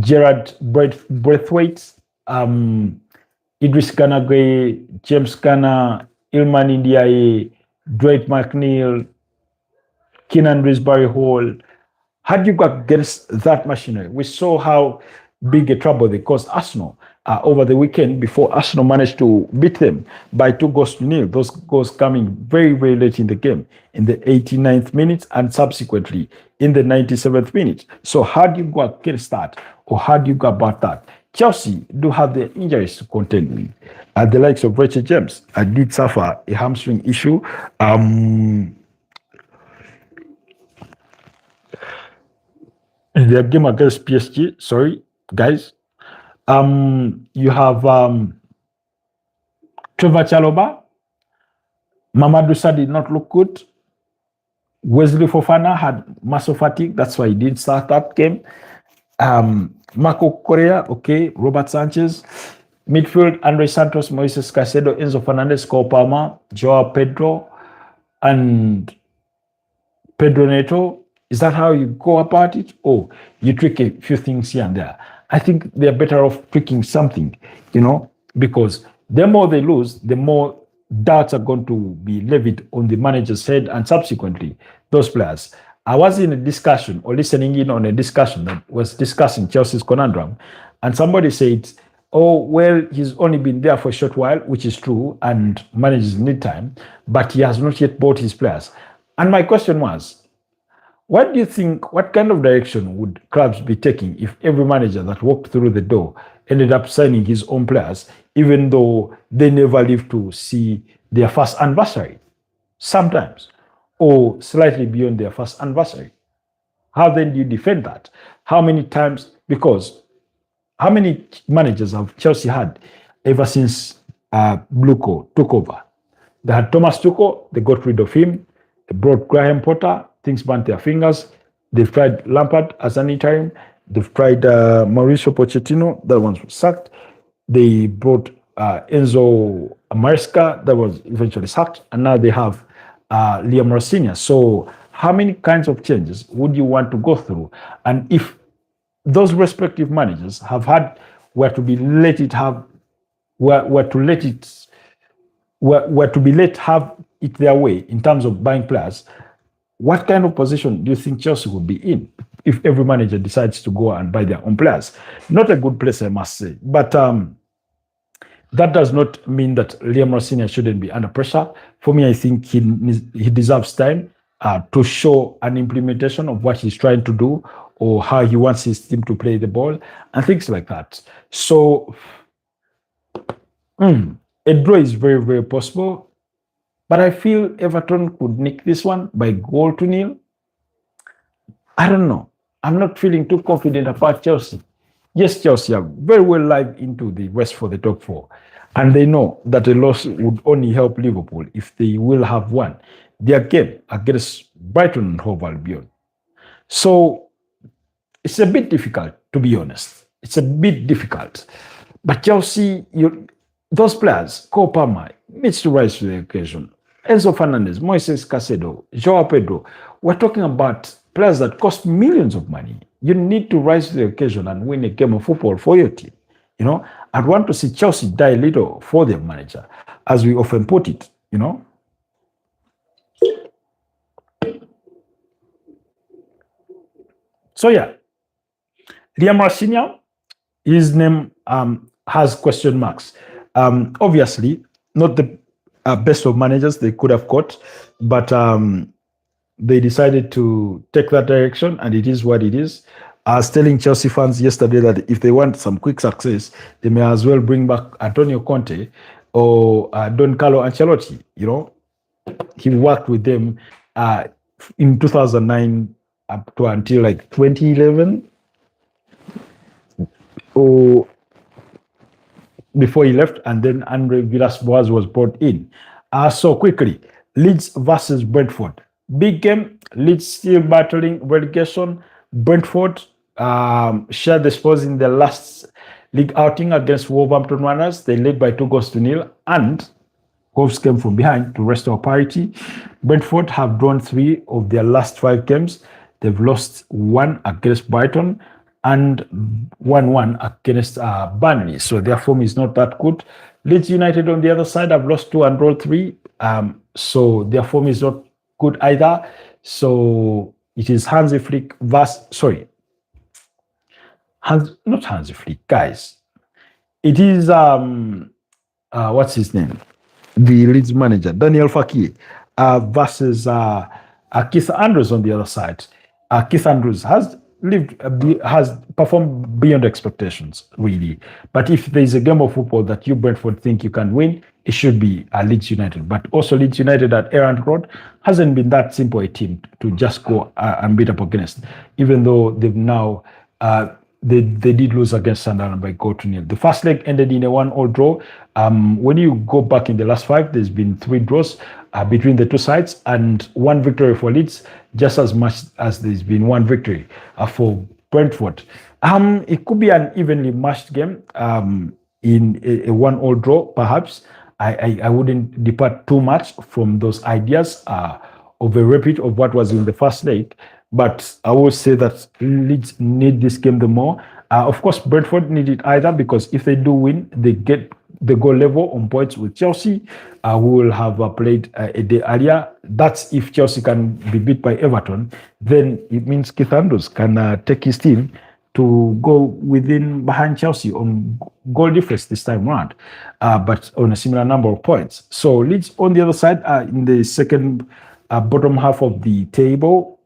Gerard Braithwaite, Idris Ganagay, James Garner, Ilman Ndiaye, Dwight McNeil, Keenan Risbury Hall. How do you go against that machinery? We saw how big a trouble they caused Arsenal over the weekend before Arsenal managed to beat them by 2-0. Those goals coming very, very late in the game, in the 89th minute and subsequently in the 97th minute. So how do you go against that? Or how do you go about that? Chelsea do have their injuries to contend with. The likes of Richard James did suffer a hamstring issue. In their game against PSG, sorry, guys. You have Trevor Chalobah. Mamadou Sarr did not look good. Wesley Fofana had muscle fatigue. That's why he didn't start that game. Marco Correa, okay. Robert Sanchez. Midfield, Andre Santos, Moises Caicedo, Enzo Fernandez, Cole Palmer, Joao Pedro, and Pedro Neto. Is that how you go about it? Or you tweak a few things here and there? I think they're better off tweaking something, because the more they lose, the more doubts are going to be levied on the manager's head and subsequently those players. I was in a discussion or listening in on a discussion that was discussing Chelsea's conundrum, and somebody said, oh, well, he's only been there for a short while, which is true, and managers need time, but he has not yet bought his players. And my question was, What do you think? What kind of direction would clubs be taking if every manager that walked through the door ended up signing his own players, even though they never live to see their first anniversary, sometimes, or slightly beyond their first anniversary? How then do you defend that? How many times? Because how many managers have Chelsea had ever since Bluco took over? They had Thomas Tuchel, they got rid of him. They brought Graham Potter, things burnt their fingers. They've tried Lampard as an interim. They've tried Mauricio Pochettino, that one was sacked. They brought Enzo Maresca, that was eventually sacked. And now they have Liam Rossini. So how many kinds of changes would you want to go through? And if those respective managers have had were to be let it have were to let it were to be let have it their way in terms of buying players, what kind of position do you think Chelsea would be in if every manager decides to go and buy their own players? Not a good place, I must say. But that does not mean that Liam Rossini shouldn't be under pressure. For me, I think he deserves time to show an implementation of what he's trying to do or how he wants his team to play the ball and things like that. So a draw is very, very possible. But I feel Everton could nick this one by 1-0. I don't know. I'm not feeling too confident about Chelsea. Yes, Chelsea are very well live into the race for the top four. And they know that a loss would only help Liverpool if they will have won their game against Brighton and Hove Albion. So it's a bit difficult, to be honest. It's a bit difficult. But Chelsea, those players, Cole Palmer, needs to rise to the occasion. Enzo Fernandez, Moises Caicedo, Joao Pedro, we're talking about players that cost millions of money. You need to rise to the occasion and win a game of football for your team. You know, I'd want to see Chelsea die a little for their manager, as we often put it, you know. So yeah, Liam Rossini, his name has question marks. Obviously, not the best of managers they could have got, but they decided to take that direction, and it is what it is. I was telling Chelsea fans yesterday that if they want some quick success, they may as well bring back Antonio Conte or Don Carlo Ancelotti. You know, he worked with them in 2009 up to until like 2011 or before he left, and then Andre Villas-Boas was brought in. So quickly, Leeds versus Brentford. Big game. Leeds still battling relegation. Brentford shared the spoils in their last league outing against Wolverhampton Wanderers. They led by 2-0, and Wolves came from behind to restore parity. Brentford have drawn 3 of their last 5 games. They've lost 1 against Brighton and 1-1 against Burnley. So their form is not that good. Leeds United on the other side have lost 2 and drawn 3. So their form is not good either. So it is Hansi Flick not Hansi Flick, guys. It is what's his name? The Leeds manager, Daniel Fekir, versus Keith Andrews on the other side. Keith Andrews has performed beyond expectations, really. But if there is a game of football that you Brentford think you can win, it should be Leeds United. But also Leeds United at Errant Road hasn't been that simple a team to just go and beat up against, even though they've now they did lose against Sunderland by 0-0. The first leg ended in a 1-1 draw. When you go back in the last 5, there's been 3 draws between the two sides and 1 victory for Leeds, just as much as there's been 1 victory for Brentford. It could be an evenly matched game in a 1-1 draw, perhaps. I wouldn't depart too much from those ideas of a repeat of what was in the first leg. But I would say that Leeds need this game the more. Of course, Brentford need it either, because if they do win, they get the goal level on points with Chelsea, who will have played a day earlier. That's if Chelsea can be beat by Everton. Then it means Keith Andrews can take his team to go behind Chelsea on goal difference this time around, but on a similar number of points. So Leeds on the other side, in the second bottom half of the table,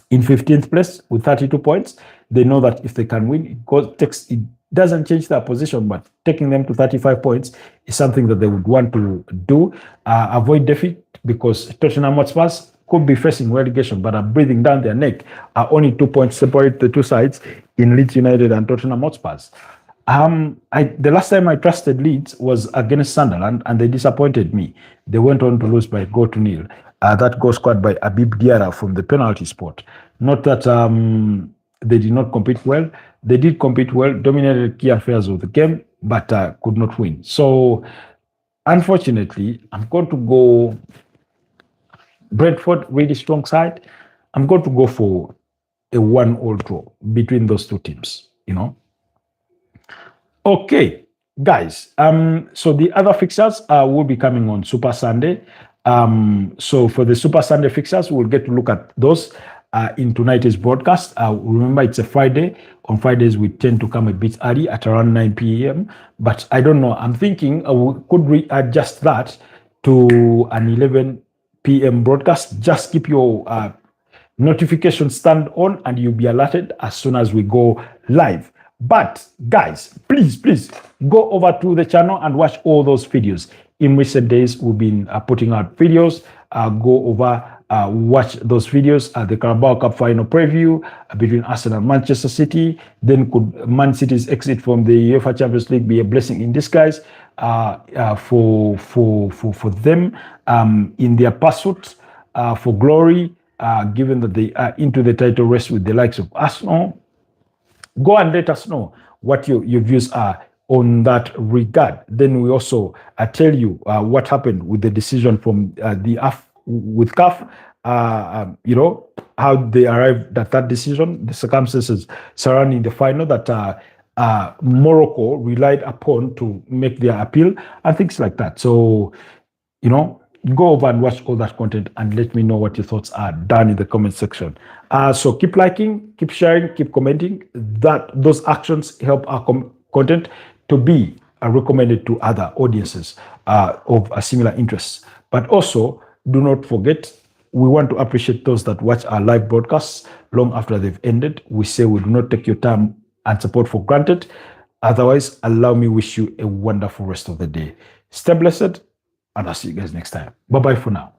in 15th place with 32 points. They know that if they can win, it doesn't change their position, but taking them to 35 points is something that they would want to do. Avoid defeat, because Tottenham Hotspur could be facing relegation, but are breathing down their neck. Only 2 points separate the two sides in Leeds United and Tottenham Hotspur. The last time I trusted Leeds was against Sunderland, and they disappointed me. They went on to lose by 1-0. That goal scored by Abib Diarra from the penalty spot. Not that they did not compete well. They did compete well, dominated key affairs of the game, but could not win. So, unfortunately, I'm going to go Brentford, really strong side. I'm going to go for a 1-1 draw between those two teams, Okay, guys. So the other fixtures will be coming on Super Sunday. So for the Super Sunday fixtures, we'll get to look at those in tonight's broadcast. Remember, it's a Friday. On Fridays, we tend to come a bit early at around 9 p.m. But I don't know. I'm thinking we could readjust that to an 11 p.m. broadcast. Just keep your notifications turned on, and you'll be alerted as soon as we go live. But guys, please go over to the channel and watch all those videos. In recent days, we've been putting out videos. Go over, watch those videos. The Carabao Cup final preview between Aston and Manchester City. Then could Man City's exit from the UEFA Champions League be a blessing in disguise for them in their pursuit for glory, given that they are into the title race with the likes of Aston? Go and let us know what your views are on that regard. Then we also tell you what happened with the decision from with CAF, how they arrived at that decision, the circumstances surrounding the final that Morocco relied upon to make their appeal, and things like that. So, go over and watch all that content and let me know what your thoughts are down in the comment section. So keep liking, keep sharing, keep commenting. Those actions help our content to be recommended to other audiences of a similar interest. But also, do not forget, we want to appreciate those that watch our live broadcasts long after they've ended. We say we do not take your time and support for granted. Otherwise, allow me wish you a wonderful rest of the day. Stay blessed, and I'll see you guys next time. Bye-bye for now.